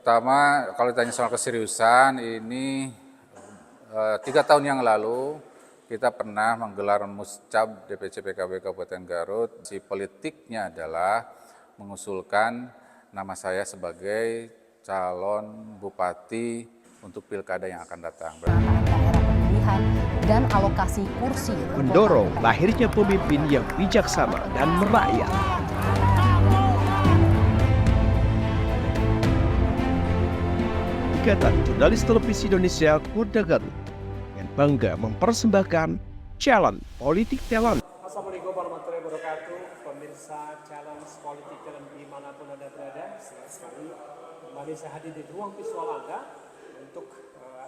Pertama, kalau ditanya soal keseriusan, ini 3 tahun yang lalu kita pernah menggelar Muscab DPC PKB Kabupaten Garut. Si politiknya adalah mengusulkan nama saya sebagai calon bupati untuk pilkada yang akan datang. Daerah pemilihan dan alokasi kursi mendorong lahirnya pemimpin yang bijaksana dan merakyat. Ikatan Jurnalis Televisi Indonesia Kurda Garut dengan bangga mempersembahkan Challenge Politik Talent. Assalamualaikum warahmatullahi wabarakatuh, pemirsa Challenge Politik Talent dimanapun Anda berada. Senang sekali kembali saya hadir di ruang visual Anda untuk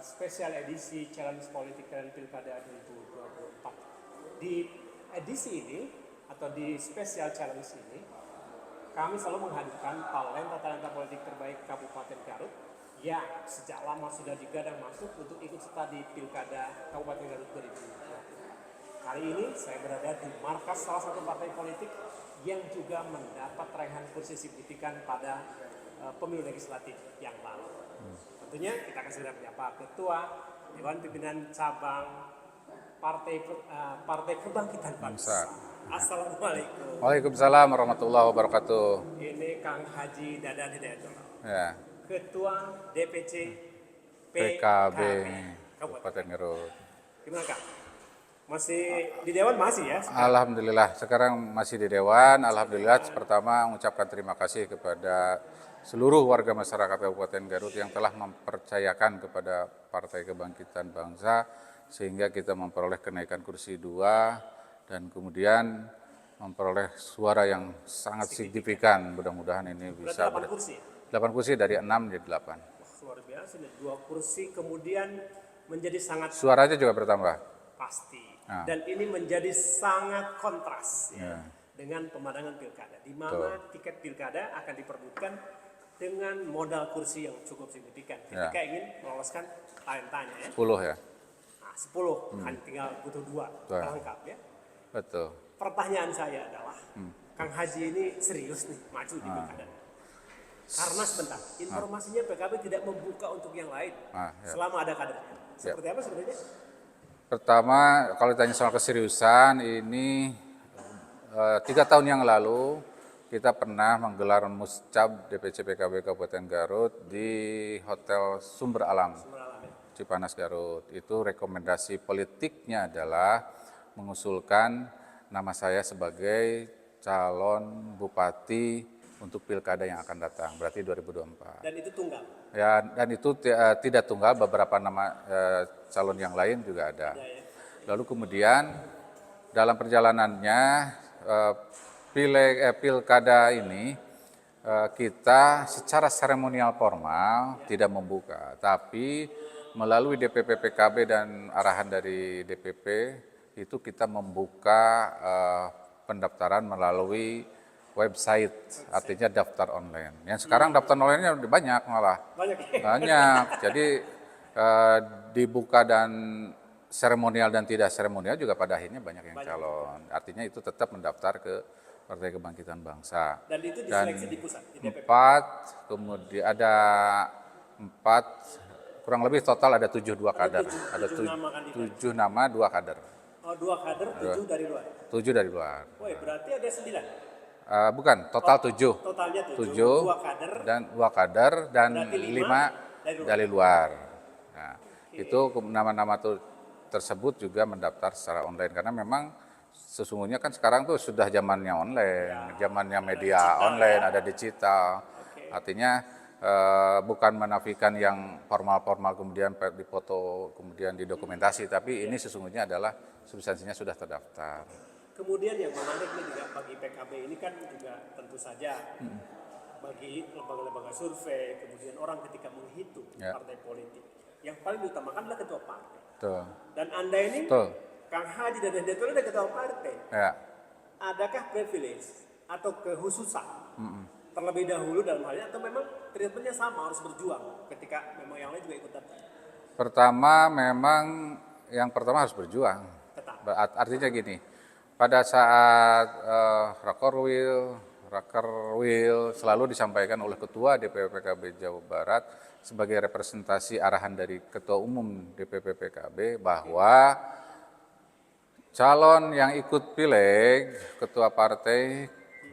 spesial edisi Challenge Politik Talent Pilkada 2024. Di edisi ini atau di spesial challenge ini, kami selalu menghadirkan talenta politik terbaik Kabupaten Garut yang sejak lama sudah digadang masuk untuk ikut serta di Pilkada Kabupaten Garut 2020. Kali ini saya berada di markas salah satu partai politik yang juga mendapat raihan kursi signifikan pada pemilu legislatif yang lalu. Tentunya kita akan segera menyapa Ketua Dewan Pimpinan Cabang Partai Kebangkitan Bangsa. Assalamualaikum. Waalaikumsalam warahmatullahi wabarakatuh. Ini Kang Haji Dadan Hidayatullah. Ya. Ketua DPC PKB Kabupaten Garut. Gimana Kang? Masih di Dewan masih ya? Alhamdulillah, sekarang masih di Dewan. Alhamdulillah, pertama mengucapkan terima kasih kepada seluruh warga masyarakat Kabupaten Garut yang telah mempercayakan kepada Partai Kebangkitan Bangsa sehingga kita memperoleh kenaikan kursi 2 dan kemudian memperoleh suara yang sangat signifikan. Mudah-mudahan ini bisa 8 kursi. 8 kursi dari 6 jadi 8. Luar biasa nih, 2 kursi kemudian menjadi sangat Suaranya juga bertambah. pasti. Nah. Dan ini menjadi sangat kontras ya, dengan pemandangan pilkada, di mana tiket pilkada akan diperbutkan dengan modal kursi yang cukup signifikan. Ketika ingin meloloskan talentanya ya. 10 ya. Nah, 10 kan tinggal butuh 2 terlengkap ya. Betul. Pertanyaan saya adalah, Kang Haji ini serius nih maju di pilkada? Karena sebentar, informasinya PKB tidak membuka untuk yang lain selama ada kader. Seperti apa sebenarnya? Pertama, kalau ditanya soal keseriusan, ini 3 tahun yang lalu kita pernah menggelar Muscab DPC PKB Kabupaten Garut di Hotel Sumber Alam, Cipanas Garut. Itu rekomendasi politiknya adalah mengusulkan nama saya sebagai calon bupati untuk pilkada yang akan datang, berarti 2024. Dan itu tunggal? Ya, dan itu tidak tunggal, beberapa nama calon yang lain juga ada. Lalu kemudian dalam perjalanannya pilkada ini kita secara seremonial formal tidak membuka, tapi melalui DPP PKB dan arahan dari DPP itu kita membuka pendaftaran melalui website, artinya daftar online. Yang sekarang daftar online-nya banyak malah. Banyak. Jadi dibuka dan seremonial dan tidak seremonial juga pada akhirnya banyak yang calon. Artinya itu tetap mendaftar ke Partai Kebangkitan Bangsa. Dan itu diseleksi di pusat? Di DPP? 4, kemudian ada 4, kurang lebih total ada 72 kader. Ada 7 nama, 2 kader. Oh, 2 kader, 7 dari luar? 7 dari luar. Woi, berarti ada 9? Bukan, total 7. Totalnya 7, 2 kader. Dan 2 kader dan 5 dari luar. Nah, itu nama-nama tersebut juga mendaftar secara online karena memang sesungguhnya kan sekarang tuh sudah zamannya online, zamannya media online, ada digital. Artinya bukan menafikan yang formal-formal kemudian difoto kemudian didokumentasi, tapi ini sesungguhnya adalah substansinya sudah terdaftar. Kemudian yang menarik nih juga bagi PKB ini kan juga tentu saja bagi lembaga-lembaga survei, kemudian orang ketika menghitung partai politik, yang paling diutamakan adalah ketua partai. Betul. Dan Anda ini, Kang Haji dan Hidayatullah ada ketua partai. Ya. Adakah privilege atau kekhususan terlebih dahulu dalam hal ini, atau memang treatmentnya sama, harus berjuang ketika memang yang lain juga ikut daftar? Pertama, memang yang pertama harus berjuang. Artinya gini, pada saat Rakorwil, Rakerwil selalu disampaikan oleh Ketua DPP PKB Jawa Barat sebagai representasi arahan dari Ketua Umum DPP PKB bahwa calon yang ikut pileg, ketua partai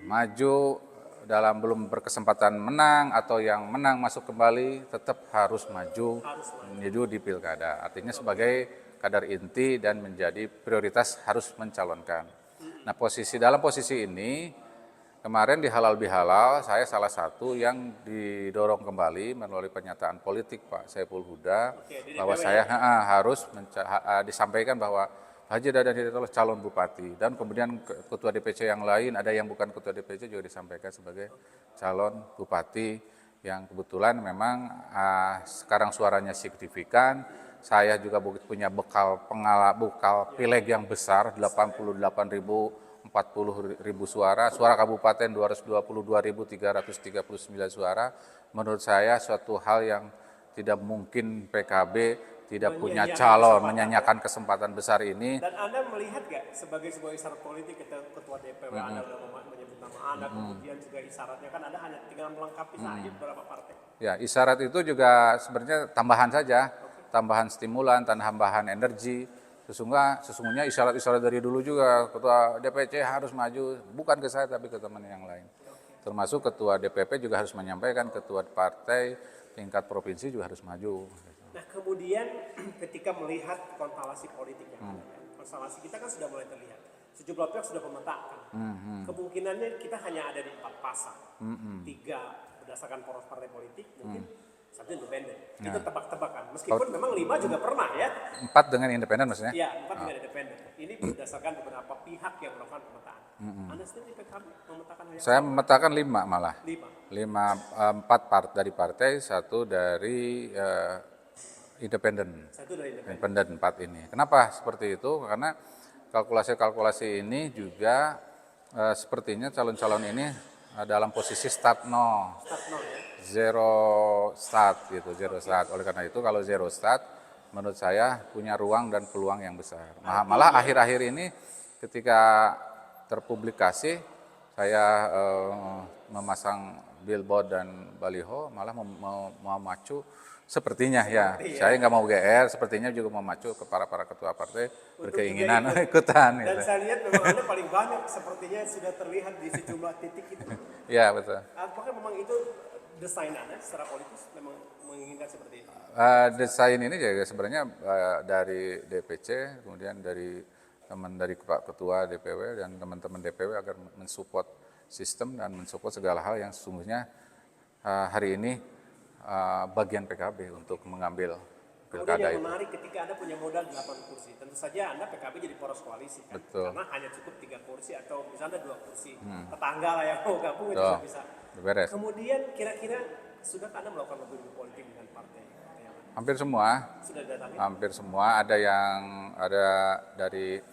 maju dalam belum berkesempatan menang atau yang menang masuk kembali tetap harus maju di pilkada. Artinya sebagai kadar inti dan menjadi prioritas harus mencalonkan. Nah, dalam posisi ini kemarin di Halal Bihalal saya salah satu yang didorong kembali melalui pernyataan politik Pak Saiful Huda bahwa saya harus disampaikan bahwa Haji Dadan Hidayatullah calon bupati, dan kemudian ketua DPC yang lain ada yang bukan ketua DPC juga disampaikan sebagai calon bupati yang kebetulan memang sekarang suaranya signifikan. Saya juga punya bekal pileg yang besar 88.040 suara, suara kabupaten 222.339 suara. Menurut saya suatu hal yang tidak mungkin PKB tidak punya calon menyanyikan kesempatan besar ini. Dan Anda melihat nggak sebagai sebuah isyarat politik ketua DPW Anda sudah menyebut nama Anda, kemudian juga isyaratnya kan Anda hanya tinggal melengkapi saja beberapa partai. Ya, isyarat itu juga sebenarnya tambahan saja, tambahan stimulan, tambahan energi. Sesungguhnya isyarat-isyarat dari dulu juga ketua DPC harus maju, bukan ke saya tapi ke teman yang lain. Termasuk ketua DPP juga harus menyampaikan, ketua partai tingkat provinsi juga harus maju. Nah, kemudian ketika melihat konstelasi politik yang ada, konstelasi kita kan sudah mulai terlihat. Sejumlah pihak sudah memetakan. Kemungkinannya kita hanya ada di 4 pasang. 3 berdasarkan poros partai politik, mungkin 1 independen. Itu tebak-tebakan. Meskipun memang 5 juga pernah ya. 4 dengan independen maksudnya? Iya, 4 dengan independen. Ini berdasarkan beberapa pihak yang melakukan pemetaan. Anda sendiri PKB memetakan hanya Saya memetakan 5 malah. 5. 4 dari partai, 1 dari independen. 1 dari Independen 4 ini. Kenapa seperti itu? Karena kalkulasi-kalkulasi ini juga sepertinya calon-calon ini dalam posisi start nol. Zero start gitu, zero start. Oleh karena itu kalau zero start menurut saya punya ruang dan peluang yang besar. Malah akhir-akhir ini ketika terpublikasi saya memasang billboard dan baliho malah memacu sepertinya ya, saya nggak mau GR, sepertinya juga memacu ke para ketua partai berkeinginan ikutan. Dan saya lihat memang Anda paling banyak sepertinya sudah terlihat di sejumlah titik itu. Ya betul. Apakah memang itu desain Anda secara politis memang menginginkan seperti itu? Desain ini juga sebenarnya dari DPC, kemudian dari teman dari Pak Ketua DPW dan teman-teman DPW agar mensupport sistem dan mensupport segala hal yang sesungguhnya hari ini bagian PKB untuk mengambil pilkada Kemudian yang itu. menarik ketika Anda punya modal 8 kursi, tentu saja Anda PKB jadi poros koalisi kan? Betul. Karena hanya cukup 3 kursi atau misalnya 2 kursi. Tetangga lah yang mau gabung itu nggak bisa. Beres. Kemudian kira-kira sudah Anda melakukan lobby politik dengan partai? Hampir semua. Sudah datangi? Hampir semua, ada dari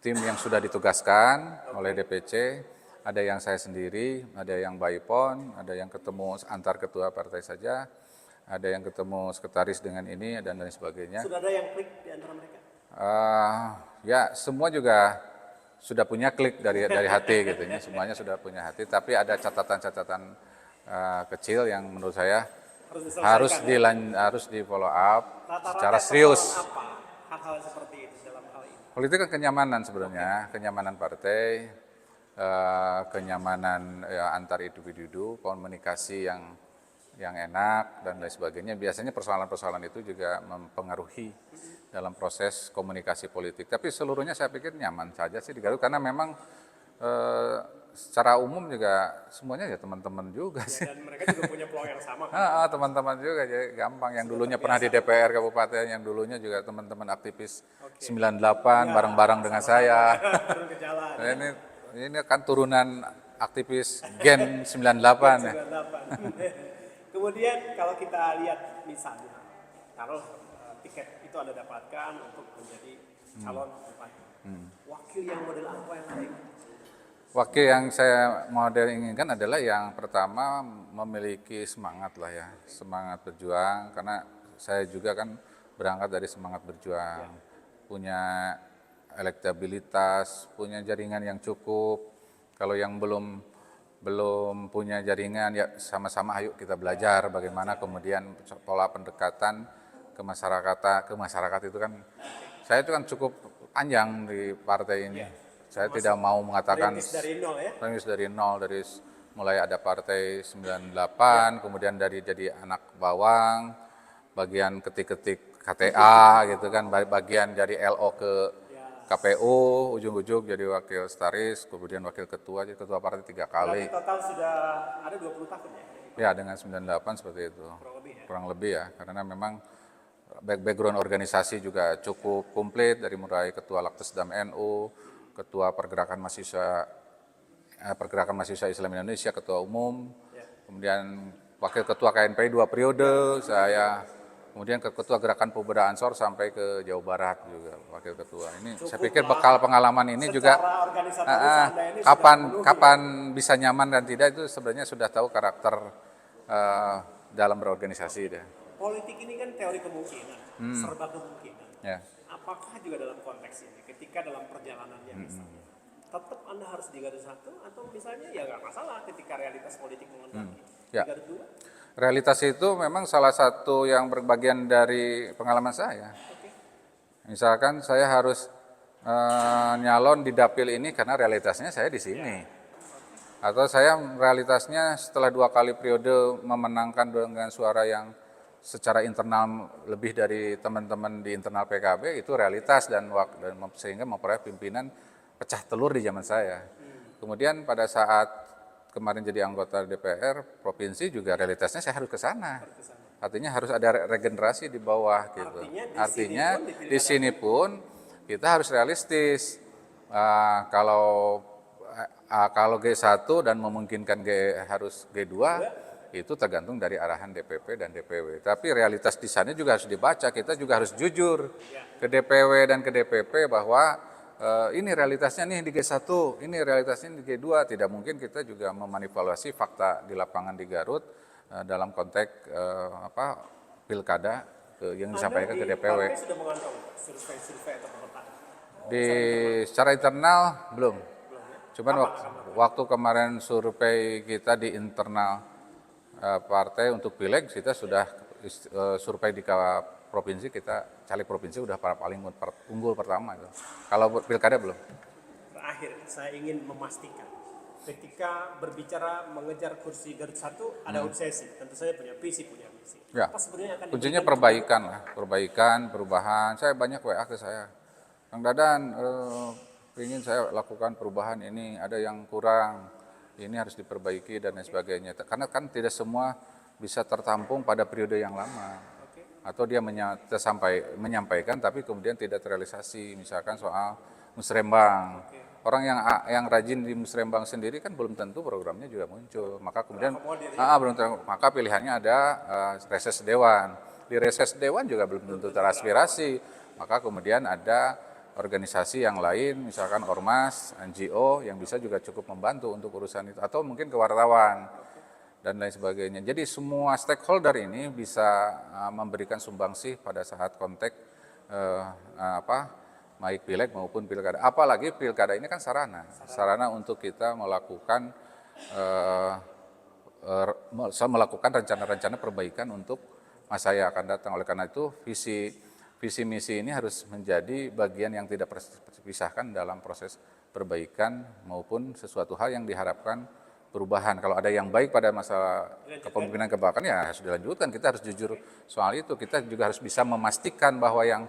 tim yang sudah ditugaskan oleh DPC, ada yang saya sendiri, ada yang by phone, ada yang ketemu antar ketua partai saja, ada yang ketemu sekretaris dengan ini dan lain sebagainya. Sudah ada yang klik di antara mereka? Ya semua juga sudah punya klik dari hati gitu ya, semuanya sudah punya hati, tapi ada catatan-catatan kecil yang menurut saya harus di follow up secara serius. Apa hal-hal seperti itu dalam hal ini? Politik kan kenyamanan sebenarnya, kenyamanan partai, kenyamanan antar individu, komunikasi yang enak dan lain sebagainya. Biasanya persoalan-persoalan itu juga mempengaruhi dalam proses komunikasi politik. Tapi seluruhnya saya pikir nyaman saja sih di Garut karena memang secara umum juga semuanya ya teman-teman juga sih. Dan mereka juga punya peluang yang sama kan? Teman-teman juga jadi gampang. Yang dulunya pernah di DPR kabupaten, yang dulunya juga teman-teman aktivis 98 bareng-barang dengan saya. Turun ke jalan. Ini kan turunan aktivis Gen 98 ya. 98. Kemudian kalau kita lihat misalnya, kalau tiket itu Anda dapatkan untuk menjadi calon bupati, wakil yang model apa yang Anda inginkan? Wakil yang saya model inginkan adalah yang pertama memiliki semangat lah ya, semangat berjuang, karena saya juga kan berangkat dari semangat berjuang, punya elektabilitas, punya jaringan yang cukup. Kalau yang belum belum punya jaringan, ya sama-sama ayo kita belajar bagaimana kemudian pola pendekatan ke masyarakat itu kan, saya itu kan cukup panjang di partai ini. Saya tidak mau mengatakan Merintis dari nol, mulai ada partai 98, kemudian dari jadi anak bawang, bagian ketik-ketik KTA gitu kan, bagian dari LO ke KPU, ujung-ujung jadi wakil staris, kemudian wakil ketua, jadi ketua partai 3 kali. Berarti total sudah ada 20 tahun ya? Ya, dengan 98 seperti itu. Kurang lebih ya, karena memang background organisasi juga cukup komplit, dari mulai ketua Laktesdam NU, ketua Pergerakan Mahasiswa Islam Indonesia, ketua umum, kemudian wakil ketua KNPI 2 periode, saya kemudian ke ketua Gerakan Pemuda Ansor sampai ke Jawa Barat juga wakil ketua. Ini saya pikir bekal pengalaman ini juga kapan bisa nyaman dan tidak itu sebenarnya sudah tahu karakter dalam berorganisasi deh. Politik ini kan teori kemungkinan, serba kemungkinan. Ya. Apakah juga dalam konteks ini, ketika dalam perjalanannya misalnya, tetap Anda harus di garis satu atau misalnya ya nggak masalah ketika realitas politik menghendaki Ya. di garis dua? Realitas itu memang salah satu yang berbagian dari pengalaman saya. Misalkan saya harus nyalon di dapil ini karena realitasnya saya di sini. Atau saya realitasnya setelah 2 kali periode memenangkan dengan suara yang secara internal lebih dari teman-teman di internal PKB, itu realitas dan sehingga memperoleh pimpinan pecah telur di zaman saya. Kemudian pada saat kemarin jadi anggota DPR provinsi juga realitasnya saya harus ke sana. Artinya harus ada regenerasi di bawah gitu. Artinya di sini pun kita harus realistis. Kalau G1 dan memungkinkan harus G2 itu tergantung dari arahan DPP dan DPW. Tapi realitas di sana juga harus dibaca. Kita juga harus jujur ke DPW dan ke DPP bahwa ini realitasnya nih di G1, ini realitasnya di G2. Tidak mungkin kita juga memanipulasi fakta di lapangan di Garut dalam konteks pilkada yang disampaikan ke DPW. Anda sudah mengantongi survei atau pemetaan? Secara internal belum. Cuman waktu kemarin survei kita di internal partai untuk pileg, kita sudah survei di provinsi, kita caleg provinsi udah paling unggul pertama itu. Kalau pilkada belum. Terakhir, saya ingin memastikan ketika berbicara mengejar kursi Garut 1 ada obsesi, tentu saja punya visi, punya misi. Ya. Apa sebenarnya akan Kuncinya diberikan perbaikan, perubahan. Saya banyak WA ke saya. Kang Dadan, ingin saya lakukan perubahan ini, ada yang kurang, ini harus diperbaiki dan lain sebagainya. Karena kan tidak semua bisa tertampung pada periode yang lama. Atau dia menyampaikan tapi kemudian tidak terrealisasi, misalkan soal musrembang. Orang yang rajin di musrembang sendiri kan belum tentu programnya juga muncul. Maka kemudian maka pilihannya ada reses dewan. Di reses dewan juga belum tentu teraspirasi. Maka kemudian ada organisasi yang lain, misalkan ormas, NGO yang bisa juga cukup membantu untuk urusan itu, atau mungkin ke wartawan dan lain sebagainya. Jadi semua stakeholder ini bisa memberikan sumbangsih pada saat konteks baik pileg maupun pilkada. Apalagi pilkada ini kan sarana untuk kita melakukan rencana-rencana perbaikan untuk masa yang akan datang. Oleh karena itu visi misi ini harus menjadi bagian yang tidak terpisahkan dalam proses perbaikan maupun sesuatu hal yang diharapkan perubahan. Kalau ada yang baik pada masa kepemimpinan kebelakang ya harus dilanjutkan. Kita harus jujur soal itu. Kita juga harus bisa memastikan bahwa yang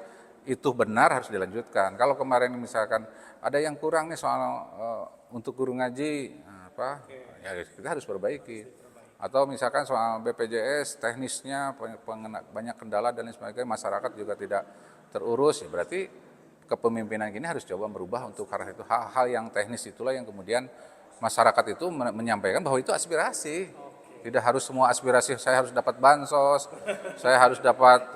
itu benar harus dilanjutkan. Kalau kemarin misalkan ada yang kurang nih soal untuk guru ngaji, ya kita harus perbaiki. Atau misalkan soal BPJS teknisnya banyak kendala dan lain sebagainya, masyarakat juga tidak terurus, ya berarti kepemimpinan ini harus coba merubah untuk karena itu hal-hal yang teknis itulah yang kemudian masyarakat itu menyampaikan bahwa itu aspirasi. Tidak harus semua aspirasi saya harus dapat bansos, saya harus dapat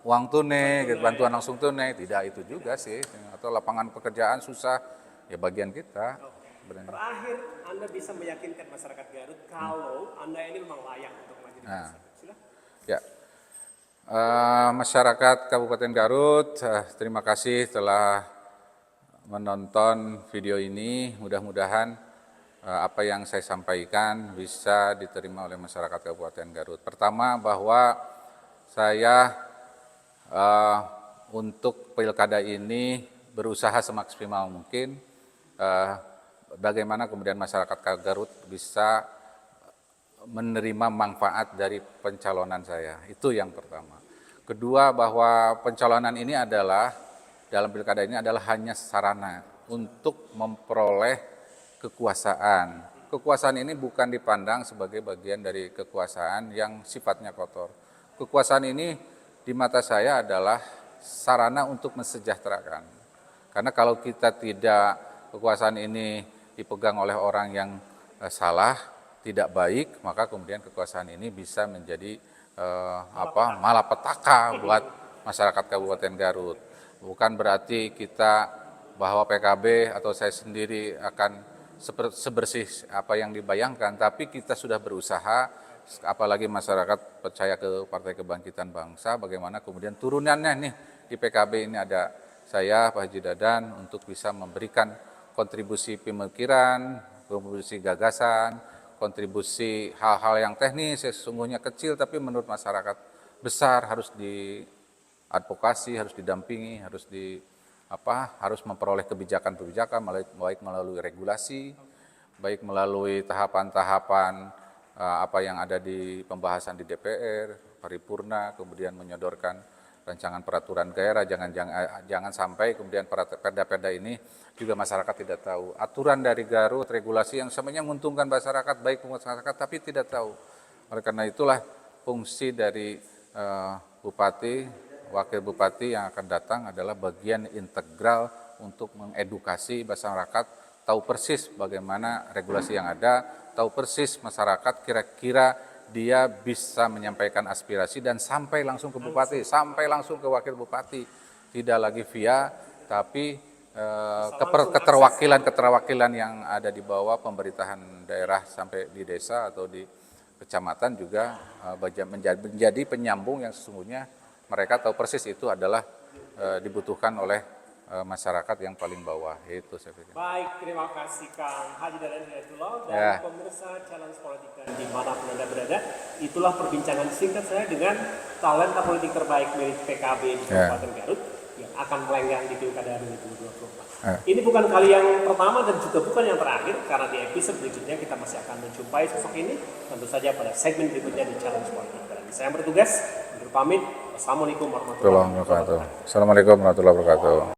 uang tunai, bantuan langsung tunai, tidak itu juga sih. Atau lapangan pekerjaan susah, ya bagian kita. Terakhir, Anda bisa meyakinkan masyarakat Garut kalau Anda ini memang layak untuk maju di Silahkan. Ya, masyarakat Kabupaten Garut, terima kasih telah menonton video ini. Mudah-mudahan apa yang saya sampaikan bisa diterima oleh masyarakat Kabupaten Garut. Pertama, bahwa saya untuk pilkada ini berusaha semaksimal mungkin bagaimana kemudian masyarakat Garut bisa menerima manfaat dari pencalonan saya. Itu yang pertama. Kedua, bahwa pencalonan ini adalah dalam pilkada ini adalah hanya sarana untuk memperoleh kekuasaan. Kekuasaan ini bukan dipandang sebagai bagian dari kekuasaan yang sifatnya kotor. Kekuasaan ini di mata saya adalah sarana untuk mensejahterakan. Karena kalau kita tidak, kekuasaan ini dipegang oleh orang yang salah, tidak baik, maka kemudian kekuasaan ini bisa menjadi malapetaka buat masyarakat Kabupaten Garut. Bukan berarti kita bahwa PKB atau saya sendiri akan sebersih apa yang dibayangkan, tapi kita sudah berusaha, apalagi masyarakat percaya ke Partai Kebangkitan Bangsa, bagaimana kemudian turunannya nih di PKB ini ada saya, Pak Haji Dadan, untuk bisa memberikan kontribusi pemikiran, kontribusi gagasan, kontribusi hal-hal yang teknis, sesungguhnya kecil, tapi menurut masyarakat besar harus diadvokasi, harus didampingi, harus memperoleh kebijakan-kebijakan, baik melalui regulasi, baik melalui tahapan-tahapan apa yang ada di pembahasan di DPR, paripurna, kemudian menyodorkan rancangan peraturan daerah, jangan sampai kemudian perda-perda ini juga masyarakat tidak tahu. Aturan dari Garut, regulasi yang sebenarnya menguntungkan masyarakat, baik masyarakat, tapi tidak tahu. Oleh karena itulah fungsi dari Bupati, Wakil Bupati yang akan datang adalah bagian integral untuk mengedukasi masyarakat, tahu persis bagaimana regulasi yang ada, tahu persis masyarakat kira-kira dia bisa menyampaikan aspirasi dan sampai langsung ke Bupati, sampai langsung ke Wakil Bupati. Tidak lagi via, tapi keterwakilan yang ada di bawah pemerintahan daerah sampai di desa atau di kecamatan juga menjadi penyambung yang sesungguhnya mereka tahu persis itu adalah dibutuhkan oleh masyarakat yang paling bawah, itu saya pikir. Baik, terima kasih Kang Haji Dadan Hidayatullah dan pemirsa Challenge Politika dimanapun Anda berada. Itulah perbincangan singkat saya dengan talenta politik terbaik milik PKB di Kabupaten Garut yang akan melenggang di Pilkada 2024. Ini bukan kali yang pertama dan juga bukan yang terakhir, karena di episode berikutnya kita masih akan menjumpai sosok ini, tentu saja pada segmen berikutnya di Challenge Politika. Dan saya bertugas, pamit. Assalamualaikum warahmatullahi wabarakatuh. Assalamualaikum warahmatullahi wabarakatuh.